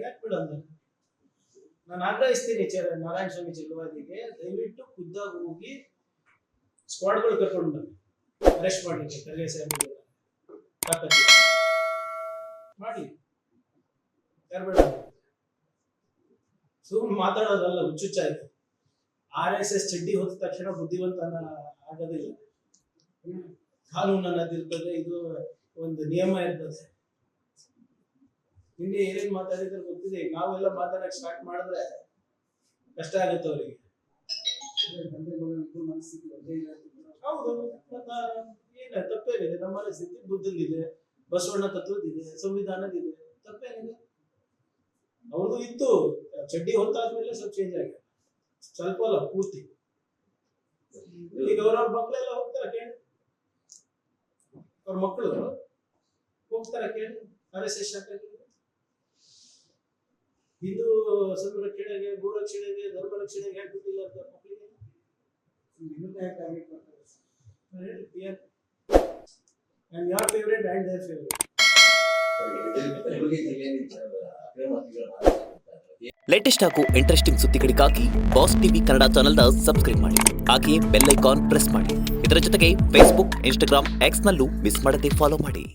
ಯಾಕೆ ಬಿಡ ಅಂತ ನಾನು ಆಗ್ರಹಿಸ್ತೀನಿ. ನಾರಾಯಣ ಸ್ವಾಮಿ ಚೆಲುವಾದಿಗೆ ದಯವಿಟ್ಟು ಖುದ್ದಾಗಿ ಹೋಗಿ ಸ್ಕ್ವಾಡ್ಗಳು ಕರ್ಕೊಂಡು ಬನ್ನಿ, ಅರೆಸ್ಟ್ ಮಾಡಲಿಕ್ಕೆ ಖರ್ಗೆ ಸಾಹೇಬ್ ಮಾಡಿ. ಯಾರು ಬೇಡ ಸುಮ್ಮನೆ ಮಾತಾಡೋದಲ್ಲ, ಹುಚ್ಚುಚ್ಚಾಯ್ತು. RSS ಚಡ್ಡಿ ಹೊತ್ತ ತಕ್ಷಣ ಬುದ್ಧಿವಂತನ ಆಗೋದಿಲ್ಲ. ಕಾನೂನು ಅನ್ನೋದಿರ್ತದೆ, ಇದು ಒಂದು ನಿಯಮ ಇರ್ತದೆ. ನಿನ್ನೆ ಏನೇನ್ ಮಾತಾಡಿದ್ರೆ ಗೊತ್ತಿದೆ. ನಾವೆಲ್ಲ ಮಾತಾಡಕ್ ಸ್ಟಾರ್ಟ್ ಮಾಡಿದ್ರೆ ಕಷ್ಟ ಆಗುತ್ತೆ ಅವರಿಗೆ. ಹೌದು, ಏನ ತಪ್ಪೇನಿದೆ? ನಮ್ಮ ಸ್ಥಿತಿ ಬುದ್ಧದಿದೆ, ಬಸವಣ್ಣ ತತ್ವದಿದೆ, ಸಂವಿಧಾನದಿದೆ, ತಪ್ಪೇನಿದೆ? ಅವ್ರದ್ದು ಇತ್ತು, ಚಡ್ಡಿ ಹೊತ್ತಾದ್ಮೇಲೆ ಸ್ವಲ್ಪ ಚೇಂಜ್ ಆಗಿದೆ, ಸ್ವಲ್ಪ ಅಲ್ಲ ಪೂರ್ತಿ. ಈಗ ಅವ್ರವ್ರ ಮಕ್ಕಳೆಲ್ಲ ಹೋಗ್ತಾರ ಕೇಳಿ, ಅವ್ರ ಮಕ್ಕಳು ಹೋಗ್ತಾರ ಕೇಳಿ RSS ಶಾಖೆಗೆ. ಹಿಂದೂ ಸಂರಕ್ಷಣೆಗೆ, ಗೋರಕ್ಷಣೆಗೆ, ಧರ್ಮ ರಕ್ಷಣೆಗೆ ಯಾಕೆ ಬಿಟ್ಟಿಲ್ಲ ಅಂತ ಮಕ್ಕಳಿಗೆ? And your favorite and their favorite. Latest ಹಾಗೂ ಇಂಟ್ರೆಸ್ಟಿಂಗ್ ಸುದ್ದಿಗಳಿಗಾಗಿ ಬಾಸ್ ಟಿವಿ ಕನ್ನಡ ಚಾನೆಲ್ನ ಸಬ್ಸ್ಕ್ರೈಬ್ ಮಾಡಿ. ಹಾಗೆಯೇ ಬೆಲ್ ಐಕಾನ್ ಪ್ರೆಸ್ ಮಾಡಿ. ಇದರ ಜೊತೆಗೆ ಫೇಸ್ಬುಕ್, ಇನ್ಸ್ಟಾಗ್ರಾಮ್, ಎಕ್ಸ್ನಲ್ಲೂ ಮಿಸ್ ಮಾಡದೆ ಫಾಲೋ ಮಾಡಿ.